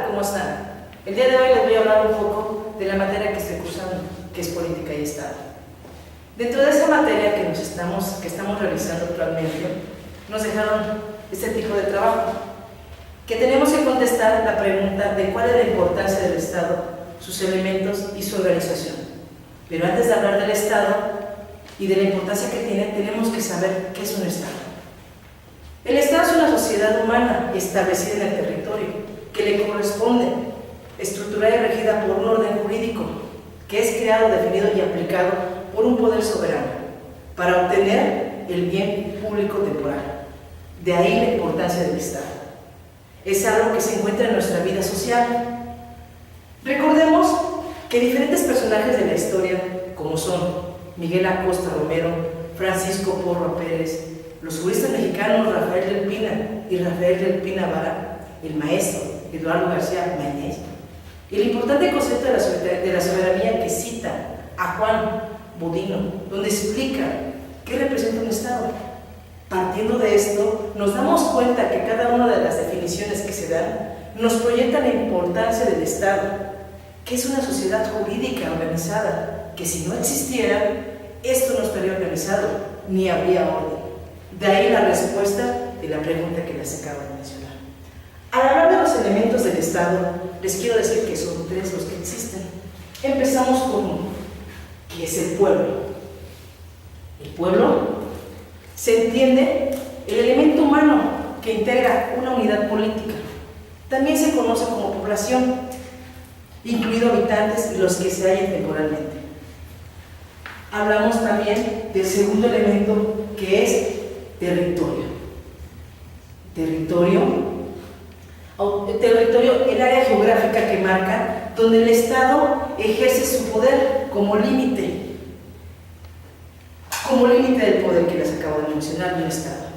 ¿Cómo están? El día de hoy les voy a hablar un poco de la materia que estoy cursando, que es Política y Estado. Dentro de esa materia que estamos realizando actualmente, nos dejaron este tipo de trabajo, que tenemos que contestar la pregunta de cuál es la importancia del Estado, sus elementos y su organización. Pero antes de hablar del Estado y de la importancia que tiene, tenemos que saber qué es un Estado. El Estado es una sociedad humana establecida en el territorio, que le corresponde, estructurada y regida por un orden jurídico, que es creado, definido y aplicado por un poder soberano, para obtener el bien público temporal. De ahí la importancia del Estado. Es algo que se encuentra en nuestra vida social. Recordemos que diferentes personajes de la historia, como son Miguel Acosta Romero, Francisco Porro Pérez, los juristas mexicanos Rafael del Pina y Rafael del Pina Vara, el maestro Eduardo García Mañez, el importante concepto de la soberanía que cita a Juan Bodino, donde explica qué representa un Estado. Partiendo de esto, nos damos cuenta que cada una de las definiciones que se dan nos proyecta la importancia del Estado, que es una sociedad jurídica organizada, que si no existiera, esto no estaría organizado, ni habría orden. De ahí la respuesta de la pregunta que les acabo de mencionar. Al hablar de los elementos del Estado, les quiero decir que son tres los que existen. Empezamos con uno, que es el pueblo. El pueblo se entiende el elemento humano que integra una unidad política. También se conoce como población, incluido habitantes y los que se hallen temporalmente. Hablamos también del segundo elemento, que es territorio. Territorio, el área geográfica que marca donde el Estado ejerce su poder como límite del poder que les acabo de mencionar de un Estado.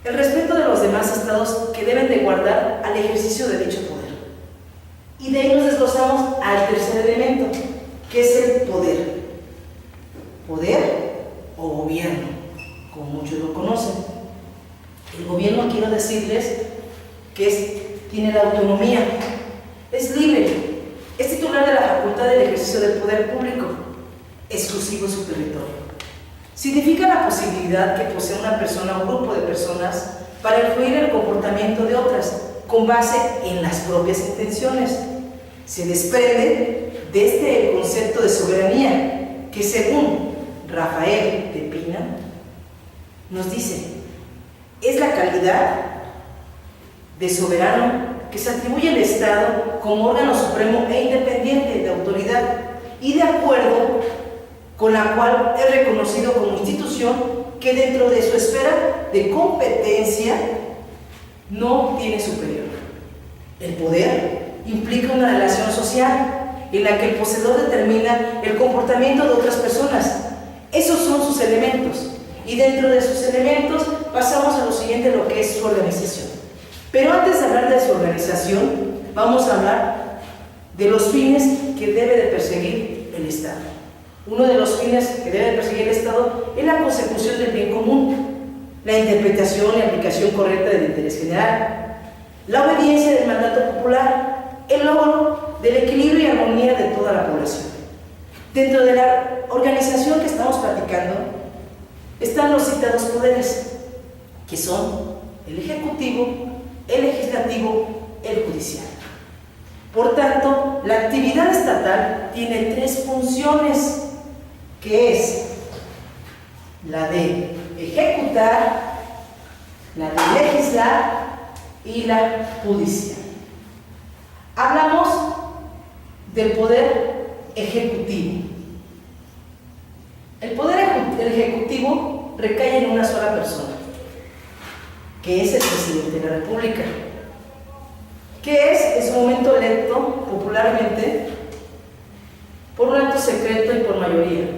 El respeto de los demás Estados que deben de guardar al ejercicio de dicho poder. Y de ahí nos desglosamos al tercer elemento, que es el poder. Poder o gobierno, como muchos lo conocen. El gobierno, quiero decirles que tiene la autonomía, es libre, es titular de la facultad del ejercicio del poder público, exclusivo en su territorio. Significa la posibilidad que posee una persona o un grupo de personas para influir en el comportamiento de otras, con base en las propias intenciones. Se desprende de este concepto de soberanía, que según Rafael de Pina, nos dice, es la calidad de soberano que se atribuye al Estado como órgano supremo e independiente de autoridad y de acuerdo con la cual es reconocido como institución que dentro de su esfera de competencia no tiene superior. El poder implica una relación social en la que el poseedor determina el comportamiento de otras personas. Esos son sus elementos. Y dentro de sus elementos pasamos a lo siguiente, lo que es su organización. Pero antes de hablar de su organización, vamos a hablar de los fines que debe de perseguir el Estado. Uno de los fines que debe de perseguir el Estado es la consecución del bien común, la interpretación y aplicación correcta del interés general, la obediencia del mandato popular, el logro del equilibrio y armonía de toda la población. Dentro de la organización que estamos platicando, están los citados poderes, que son el ejecutivo, el legislativo, el judicial. Por tanto, la actividad estatal tiene tres funciones, que es la de ejecutar, la de legislar y la judicial. Hablamos del poder ejecutivo. El poder ejecutivo recae en una sola persona, que es el presidente de la República, que es en su momento electo popularmente por un acto secreto y por mayoría.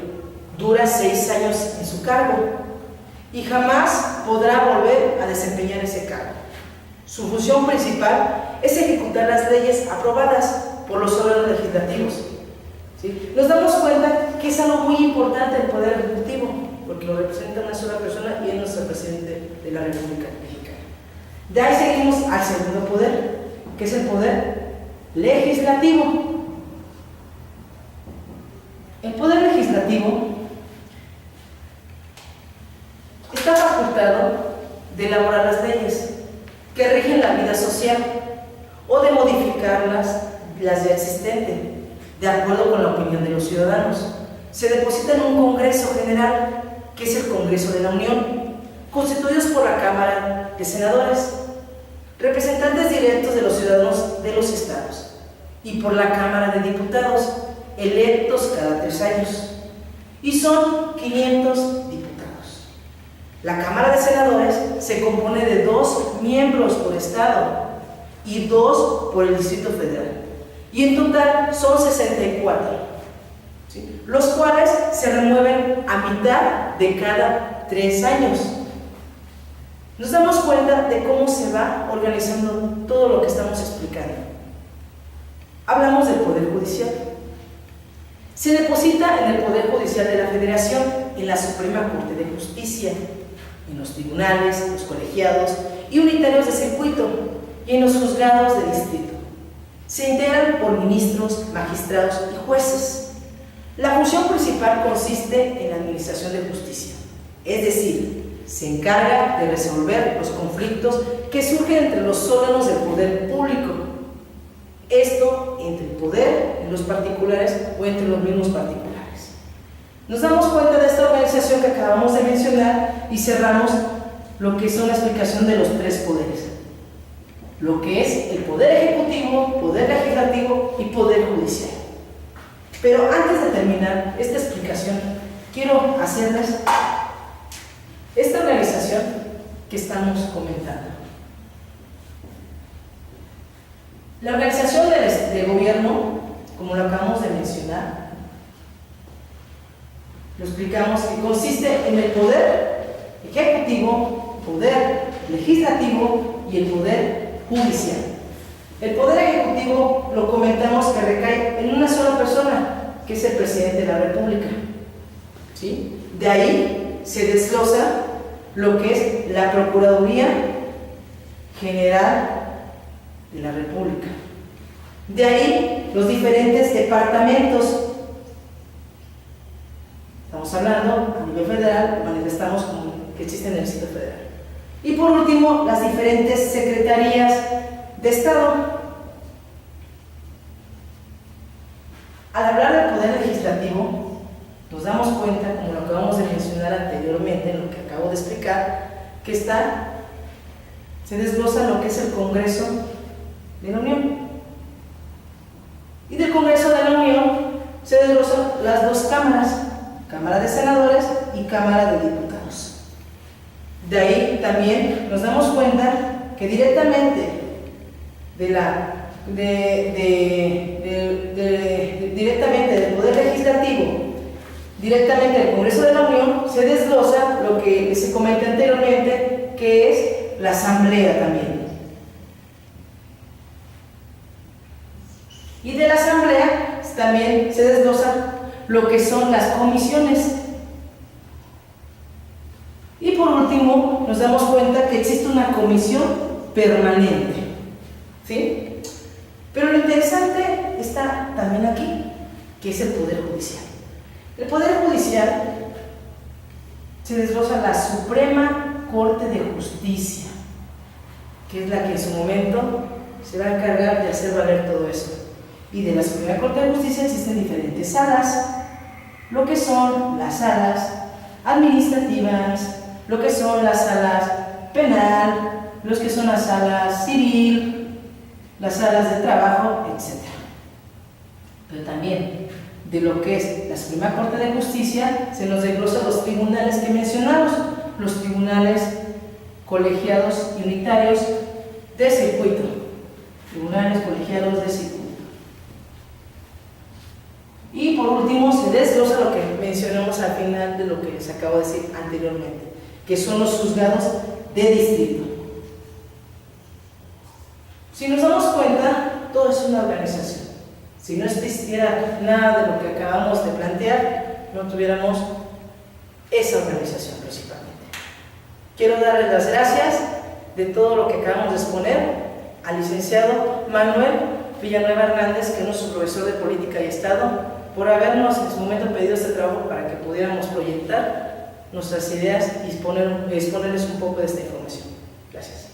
Dura 6 años en su cargo y jamás podrá volver a desempeñar ese cargo. Su función principal es ejecutar las leyes aprobadas por los órganos legislativos. ¿Sí? Nos damos cuenta que es algo muy importante el poder ejecutivo, porque lo representa una sola persona y es nuestro presidente de la República Mexicana. De ahí seguimos al segundo poder, que es el poder legislativo. El poder legislativo está facultado de elaborar las leyes que rigen la vida social o de modificarlas, las ya existentes, de acuerdo con la opinión de los ciudadanos. Se deposita en un Congreso General, que es el Congreso de la Unión, constituidos por la Cámara de Senadores, representantes directos de los ciudadanos de los estados, y por la Cámara de Diputados, electos cada 3 años, y son 500 diputados. La Cámara de Senadores se compone de 2 miembros por estado y 2 por el Distrito Federal, y en total son 64, ¿sí?, los cuales se remueven a mitad de cada 3 años. Nos damos cuenta de cómo se va organizando todo lo que estamos explicando. Hablamos del Poder Judicial. Se deposita en el Poder Judicial de la Federación, en la Suprema Corte de Justicia, en los tribunales, los colegiados y unitarios de circuito y en los juzgados de distrito. Se integran por ministros, magistrados y jueces. La función principal consiste en la administración de justicia, es decir, se encarga de resolver los conflictos que surgen entre los órganos del poder público. Esto entre el poder y los particulares o entre los mismos particulares. Nos damos cuenta de esta organización que acabamos de mencionar y cerramos lo que es una explicación de los 3 poderes. Lo que es el poder ejecutivo, poder legislativo y poder judicial. Pero antes de terminar esta explicación, quiero hacerles esta organización que estamos comentando. La organización de gobierno, como lo acabamos de mencionar, lo explicamos, que consiste en el poder ejecutivo, poder legislativo y el poder judicial. El poder ejecutivo lo comentamos que recae en una sola persona, que es el presidente de la República, ¿sí? De ahí se desglosa lo que es la Procuraduría General de la República. De ahí los diferentes departamentos. Estamos hablando a nivel federal, manifestamos como que existen en el Distrito Federal. Y por último, las diferentes secretarías de Estado. Al hablar del poder legislativo, nos damos cuenta, como lo acabamos de mencionar anteriormente, en lo que acabo de explicar, que se desglosa lo que es el Congreso de la Unión. Y del Congreso de la Unión se desglosan las 2 cámaras, Cámara de Senadores y Cámara de Diputados. De ahí también nos damos cuenta que directamente directamente del Poder Legislativo, directamente del Congreso de la Unión, se desglosa lo que se comenta anteriormente, que es la Asamblea también. Y de la Asamblea también se desglosa lo que son las comisiones. Y por último, nos damos cuenta que existe una comisión permanente, ¿sí? Pero lo interesante está también aquí, que es el Poder Judicial. El Poder Judicial se desglosa la Suprema Corte de Justicia, que es la que en su momento se va a encargar de hacer valer todo eso. Y de la Suprema Corte de Justicia existen diferentes salas, lo que son las salas administrativas, lo que son las salas penal, los que son las salas civil, las salas de trabajo, etc. Pero también de lo que es la Suprema Corte de Justicia se nos desglosan los tribunales que mencionamos, los tribunales colegiados y unitarios de circuito, tribunales colegiados de circuito. Y por último se desglosa lo que mencionamos al final de lo que les acabo de decir anteriormente, que son los juzgados de distrito. Si nos damos cuenta, todo es una organización. Si no existiera nada de lo que acabamos de plantear, no tuviéramos esa organización principalmente. Quiero darles las gracias de todo lo que acabamos de exponer al licenciado Manuel Villanueva Hernández, que es nuestro profesor de Política y Estado, por habernos en su momento pedido este trabajo para que pudiéramos proyectar nuestras ideas y exponerles un poco de esta información. Gracias.